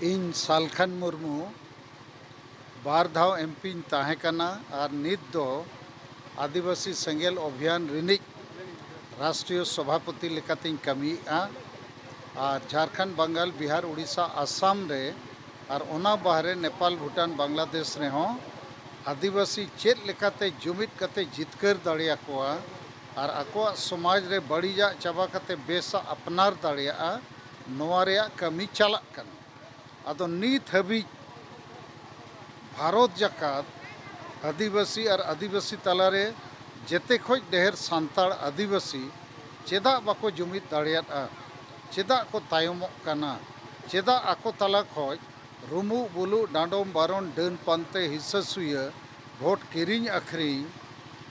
इन सालखान मुर्मू बार धाव एमपी ताहेकाना और नित दो आदिवासी सेंगेल अभियान रिनिज राष्ट्रीय सभापति लेकातिन कमिया और झारखंड बंगाल बिहार उड़ीसा आसाम रे और ओना बाहरे नेपाल भूटान बांग्लादेश रे हों आदिवासी चेत लेकाते जुमिद कते जितकर दाड़िया कोआ और आकोआ समाज रे बड़ीजा चाबा कते बेसा अपनार दाड़िया नोआ रेया कमी चालक कना आदो नीत हबी भारत जाकात आदिवासी और आदिवासी तलारे जेते खोज ढेर सांताड़ आदिवासी चेदा बाको जुमिद दाड़ियाता चेदा को तायमोक कना चेदा आको तला खोज रुमु बुलु डांडोम बारोन डन पानते हिस्सा सुया भोट किरिंग अखरिंग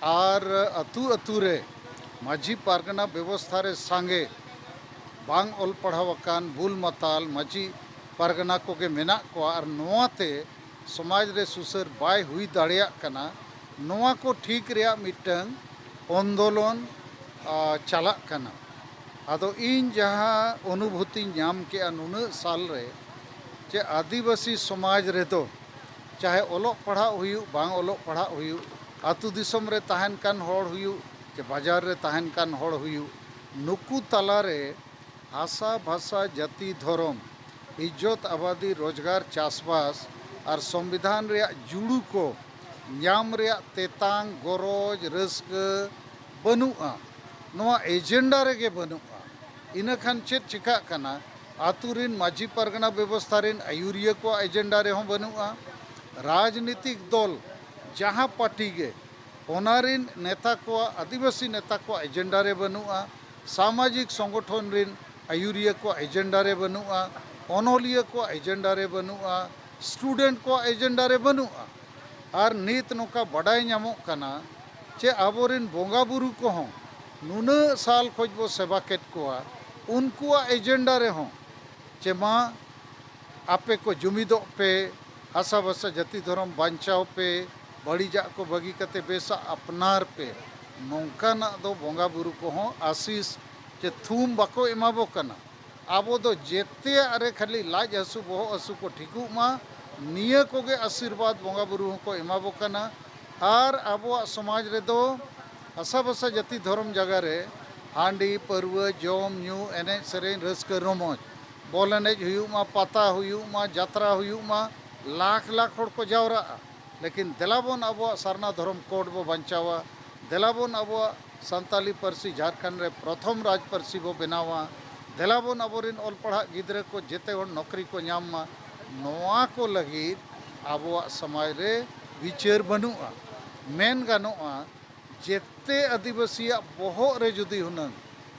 और अतु अतु रे माझी पारगना व्यवस्था रे सांगे बांग ओल पढ़ावकान बुल मताल माझी पारगना को के मेना को और नोआते समाज रे सुसर बाय हुई दाड़िया कना नोआ को ठीक रेया मिटंग आंदोलन चलाक कना आदो इन जहाँ अनुभूति नाम के नुना साल रे चे आदिवासी समाज रे तो चाहे ओलोक पढ़ा हुयु बांग ओलोक पढ़ा हुयु आतु दिसम रे तहन कान होड़ हुयु चे बाजार रे तहन कान होड़ हुयु नुकु तला रे आशा भाषा जाति धर्म इज्जत आबादी रोजगार चाषबास और संविधान रे जुड़ू को नाम रे तेतांग गरज रस्क बनुआ नोआ एजेंडा रेगे बनुआ इना खान चेत चिका कना आतुरिन माझी परगना व्यवस्था रिन आयुरिया को एजेंडा रे हों बनुआ राजनीतिक दल जहाँ पार्टी गे ओनारिन नेता को आदिवासी नेता को एजेंडा रे बनुआ सामाजिक संगठन रिन आयुरिया को एजेंडा रे बनुआ ओनोलिया को एजेंडा रे बनुआ स्टूडेंट को एजेंडा रे बनुआ और नीत नोका बड़ाई नामोक कना चे आबोरिन बोंगा बुरु को हों नुना साल खोज बो सेवा केट कोआ उनकुआ एजेंडा रे हों चे माँ आपे को जुमिदो पे आशा बसा जाति धर्म बांचाओ पे बड़ी जा को बगी कते बेसा अपनार पे नौकाना दो बोंगा बुरु को हों आशीष चे थूम बाको एमाबो कना आबो दो जेते अरे खाली लाज हसु बोह हसु को ठिकु मा निया कोगे आशीर्वाद बोंगा बुरु को एमाबो कना और आबो समाज रे दो आशा बसा जाति धर्म जगह रे हांडी परवा जम न्यू एने सेरेन रस्क रमोज बॉल एनेज हुयु मा पाता हुयु मा जात्रा हुयु मा लाख लाख होड़ को जावरा लेकिन देलाबोन आबो सरना धर्म कोड बो बंचावा देलाबोन आबो संताली परसी झारखंड रे प्रथम राज परसी बो बनावा देलाबोन आबोरिन ओल पढ़ा गिद्रे को जेते होड़ नौकरी को नाम मा नोआ को लगी आबो समाज रे विचार बनुआ मेन गानोआ जेते आदिवासी बोहो रे जुदी हुनन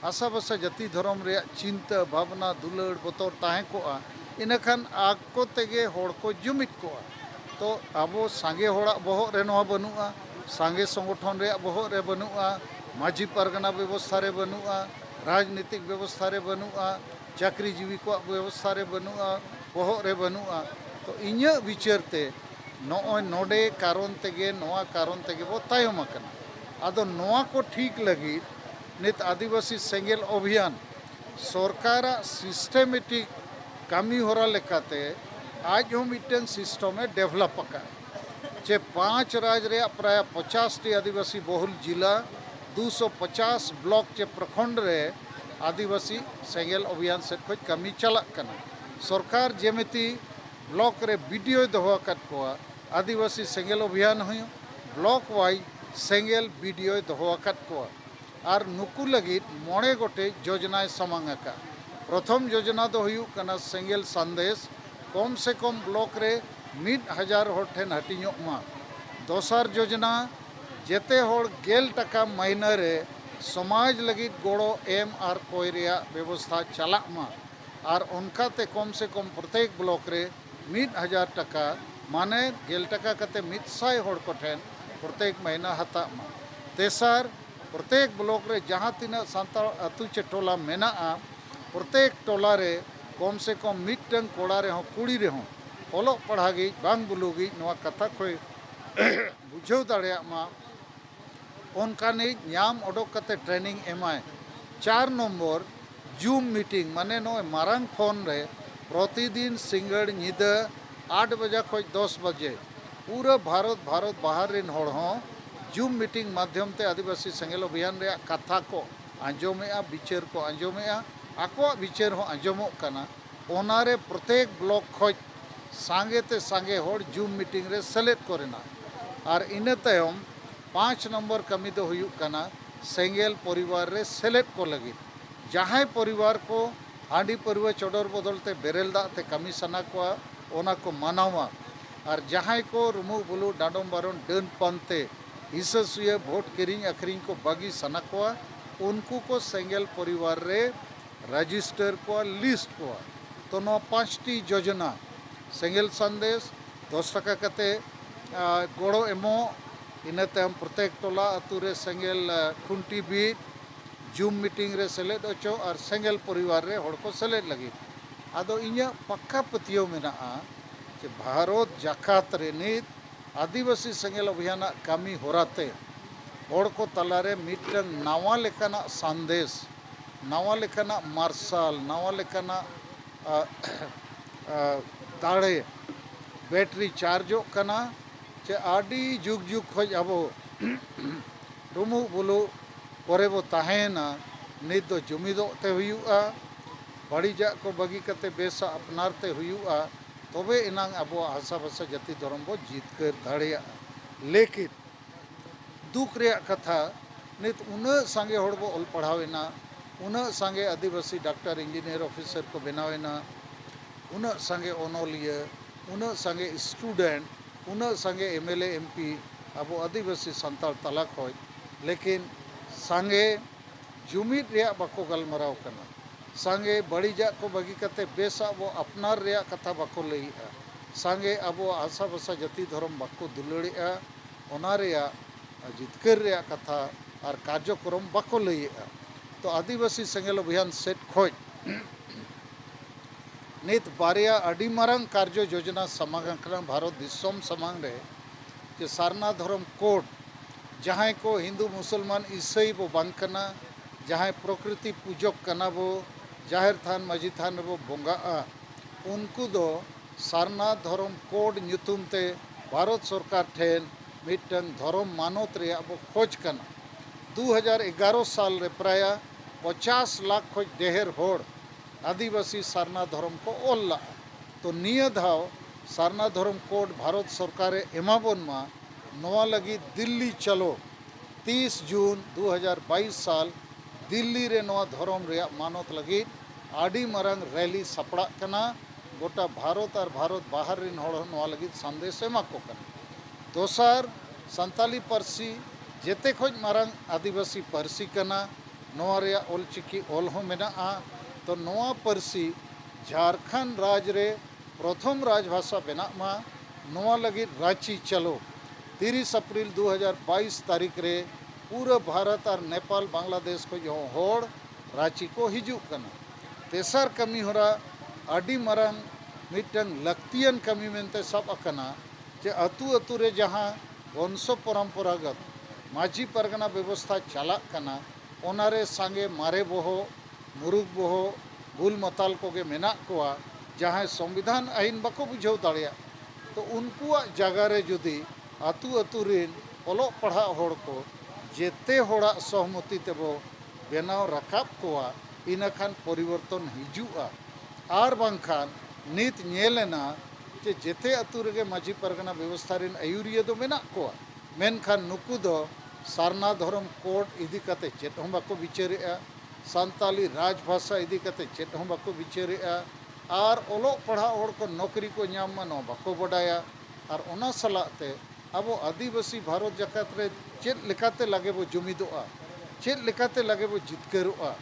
आशा बसा जाति धर्म रे चिंता भावना दुलड़ बतौर ताहे कोआ इनखान आको तेगे होड़ को जुमित कोआ तो आबो सांगे होड़ा बोहो रे नोआ बनुआ सांगे संगठन रे बोहो रे बनुआ माझी परगना व्यवस्था रे बनुआ राजनीतिक व्यवस्था रे बनुआ चाकरी जीवी को व्यवस्था रे बनुआ बोहो रे बनुआ तो इन्या विचारते नोय नोडे कारण तेगे नोआ कारण तेगे बो तायम आकना आदो नोआ को ठीक लगी नित आदिवासी सेंगेल अभियान सरकार सिस्टेमेटिक कमी होरा लेकाते आज हम मिटन सिस्टम में डेवलप का चे 5 राज रे प्राय 50 टी आदिवासी बहुल जिला 250 ब्लॉक चे प्रखंड रे आदिवासी सेंगेल अभियान से खोज कमी चलक कना सरकार जेमिति ब्लॉक रे वीडियो दोहो कत कोआ आदिवासी सेंगेल अभियान हुई ब्लॉक वाइज सेंगेल वीडियो दोहो कत कोआ और नुकु लगी मोड़े गोटे योजना समांग का प्रथम योजना दो हुई कना सेंगेल संदेश कम से कम ब्लॉक रे 1000 होड़ ठेन हटियों मा दोसर योजना जेते होड़ 10 टका महीना रे समाज लगी गोड़ो एम आर कोई रेया व्यवस्था चला मा और उनका ते कम से कम प्रत्येक ब्लॉक रे 1000 टका माने 10 टका कते 100 होड़ को ठेन प्रत्येक महीना हता मा तेसर प्रत्येक ब्लॉक रे जहाँ तीना सांताल अतु चे टोला मेना प्रत्येक टोला रे कम से कम मिटन कोड़ा रे हों कुड़ी रे हों ओलोक पढ़ा गई बांग बुलुगी नवा कथा कोई बुझाव दाड़िया मा उनका नहीं नाम ओडोक कते ट्रेनिंग एमाय 4 नम्बर जूम मीटिंग माने नो मारंग फोन रे प्रतिदिन सिंगड़ निदा 8 बजे खोज 10 बजे पूरा भारत बाहर रिन होड़ हों जूम मीटिंग माध्यम ते आदिवासी सेंगेल अभियान रे कथा को आंजोमेआ विचार को आंजोमेआ आको विचार हो आंजोमोग कना ओनारे प्रत्येक ब्लॉक खोज सांगे ते सांगे होड़ जूम मीटिंग रे सेलेक्ट कोरेना और इना तायम 5 नंबर कमी दो हुयुग कना सेंगेल परिवार रे सेलेक्ट को लगी जहां परिवार को हांडी परिवा चोडर बदलते बेरेल दा ते कमी सना को ओना को मानावा और जहां को रुमु बुलु डाडम बारन डन पंते हिस्सुए भोट किरिंग अखरिंग को बागी सना को उनको को सेंगेल परिवार रे रजिस्टर को लिस्ट को तो नो 5टी योजना सेंगेल संदेश 10 टाका कते गोड़ो एमो इनाते हम प्रत्येक टोला अतुरे सेंगेल खुंटी बीट जूम मीटिंग रे सेलेद ओचो और सेंगेल परिवार रे होड़ को सेलेद लगी आदो इኛ पक्का पतियो मेना जे भारत जाकात रे नित आदिवासी सेंगेल अभियान कामी होराते होड़ को तलारे मिटन नावा लेकाना संदेश नावा लेकाना मार्शल नावा लेकाना दाड़े बैटरी चार्जो कना चे आडी जुग जुग खोज अबो रुमु बुलु करे बो ताहेना नित दो जुमिदो ते हुयुआ बड़ीजा को बगी कते बेसा अपनारते हुयुआ तबे इनांग अबो आशा भाषा जाति धर्म बो जीतकर दाड़िया लेकिन दुख रे कथा नित उना सांगे होड़ बो ऑल पढ़ावेना उना सांगे आदिवासी डॉक्टर इंजीनियर ऑफिसर को बनावेना उना सांगे ओनोलिया उना सांगे स्टूडेंट उना सांगे एमएलए एमपी अबो आदिवासी संताल तला खोज लेकिन सांगे जुमिद रे बाको गलमराव कना सांगे बड़ीजा को बगी कते बेसा वो अपनार रे कथा बाको लईआ सांगे अबो आशा भाषा जाति धर्म बाको दुलड़िया ओना रे जितकर रे कथा और कार्यक्रम बाको लईआ तो आदिवासी सेंगेल अभियान सेट खोज नित बारिया अडी मारंग कार्य योजना समागन भारत दिसोम समांग रे जे सारना धर्म कोड जहां को हिंदू मुसलमान ईसाई बो बांकना जहां प्रकृति पूजक कना बो जाहिर थान मजी थान बो बोंगा उनको दो सारना धर्म कोड ᱧᱩᱛᱩᱢ ते भारत सरकार ठेन मिटन धर्म मानत रे बो खोज कना 2011 साल रे प्राय 50 लाख खोज देहर होड़ आदिवासी सारना धर्म को ओल्ला तो निया धाव सारना धर्म कोड भारत सरकार एमाबोन मा नवा लगी दिल्ली चलो 30 जून 2022 साल दिल्ली रे नवा धर्म रे मानत लगी आडी मारंग रैली सपड़ा कना गोटा भारत और भारत बाहर रिन होड़ नवा लगी संदेश एमा को कना दोसर संताली पारसी जेते खोज मारंग आदिवासी पारसी कना नवा रे ओलचिकी ओल हो मेना तो नवा पारसी झारखंड राज रे प्रथम राजभाषा बेना मा नवा लगी रांची चलो 30 अप्रैल 2022 तारीख रे पूरा भारत और नेपाल बांग्लादेश को जो होड़ रांची को हिजू कना तेसर कमी होरा आडी मारंग मिटन लक्तियन कमी मेनते सब अकना जे अतु अतु रे जहां वंश परंपरागत माझी परगना व्यवस्था चला कना ओनारे सांगे मारे बोहो मुरुग बोहो भूल मताल कोगे मेना कोआ जहां संविधान आईन बाको बुझाव दाड़िया तो उनको जगह रे जुदी अतु अतु रिन ओलो पढ़ा होड़ को जेते होड़ा सहमति तेबो बेनाव रकाब कोआ इनाखान परिवर्तन हिजुआ आर बांखान नित नेलेना जे जेते अतु रेगे माझी परगना व्यवस्था रिन आयुरिया दो मेना कोआ मेनखान नुकु दो सारना धर्म कोड इदी कते चेत हम बाको विचारेआ संताली राजभाषा इदी कते चेत हम बाको विचारेआ और ओलो पढ़ा होड़ को नौकरी को नाम नो बाको बडाया और ओना सलाते अब आदिवासी भारत जगत रे चेत लेकाते लगे बो जुमिदोआ चेत लेकाते लगे बो जितकरोआ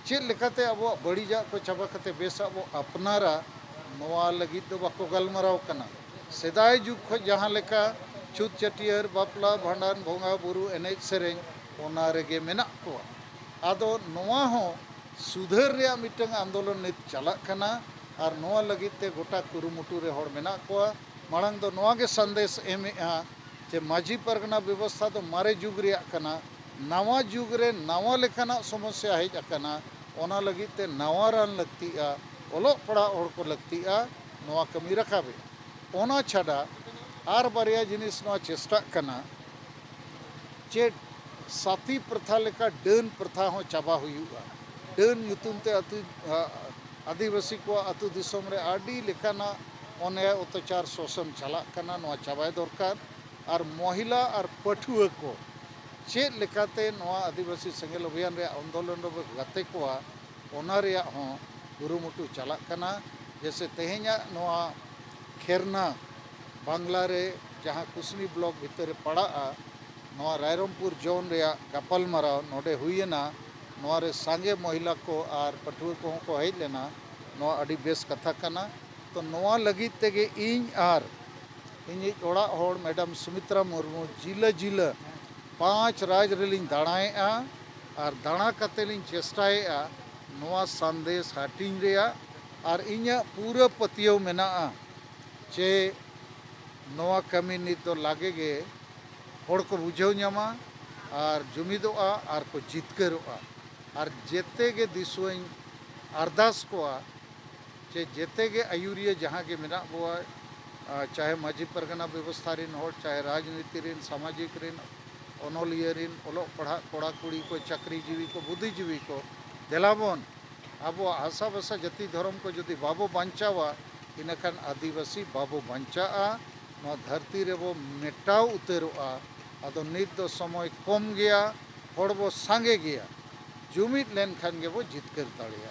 चेत लेकाते अब बड़ीजा को चाबा कते बेसा बो अपनारा नोआ लगी दो बाको गलमराव कना सेदाय जुग खो जहां लेका छुत चटियर बापला भांडान भोंगा बुरु एनेज सेरें ओना रेगे मेना कोआ आदो नोआ हो सुधर रे मिटंग आंदोलन नित चला कना और नोआ लगी ते गोटा कुरुमुटु रे होड़ मेना कोआ मांग दो नोआ के संदेश एमेआ जे माझी परगना व्यवस्था तो मारे जुग रे कना नवा जुग रे नवा लेखाना समस्या हेज अकना ओना लगी ते नवा रान लगती ओलोग पड़ा हड़ को लगतिया नोआ कमी रखाबे ओना छाड़ा आर बारिया जिनिस नोआ चेष्टा कना चे साथी प्रथा लेका डन प्रथा हो चाबा हुआ डन ᱧᱩᱛᱩᱢ ते आदिवासी को अतु दिसोम रे आडी लेकाना अन्याय अत्याचार शोषण चला कना नोआ चाबाय दरकार और महिला और पठुआ को चेद लेकाते नोआ आदिवासी सेंगेल अभियान रे आंदोलन रे गाते कोआ ओना रेया हो गुरुमुटु चला कना जैसे तेहेኛ नोआ खेरना बांग्ला रे जहाँ कुसनी ब्लॉक भितर पड़ा नोआ रायरमपुर जोन रेया गापल माराव नोडे हुईना नोआ रे सांगे महिला को और पठुआ को हज लेना नोआ अडी बेस कथा कना तो नोआ लगित तेगे इन आर इन ओड़ा होड़ मैडम सुमित्रा मुर्मू जिला जिला 5 राज रेलिंग दाड़ाएआ और दाड़ा कते लिंग चेष्टाएआ नोआ संदेश हाटिंग रेया और इኛ पूरा पतियो मेना चे नोआ कमी नित तो लागे गे होड़ को बुझाव ᱧᱟᱢᱟ और जुमिदोआ और को जितकरोआ और जेते गे दिसुआइन अरदास कोआ चे जेते गे आयुरिया जहाँ के मेना बोआ चाहे माझी परगना व्यवस्था रिन होड़ चाहे राजनीति रिन सामाजिक रिन अनोलिया रिन ओलोग पढ़ा कोड़ा कुड़ी को चाकरीजीवी को बुद्धिजीवी को देलाबन अब आशा भाषा जाति धर्म को जदि बाबो बांचावा इनखान आदिवासी बाबो बांचा धरती रे वो मेटाव उतरोआ अदो नित दो समय कम गया होड़ बो सांगे गया जुमिद लेन खान गे वो जितकर दाड़िया।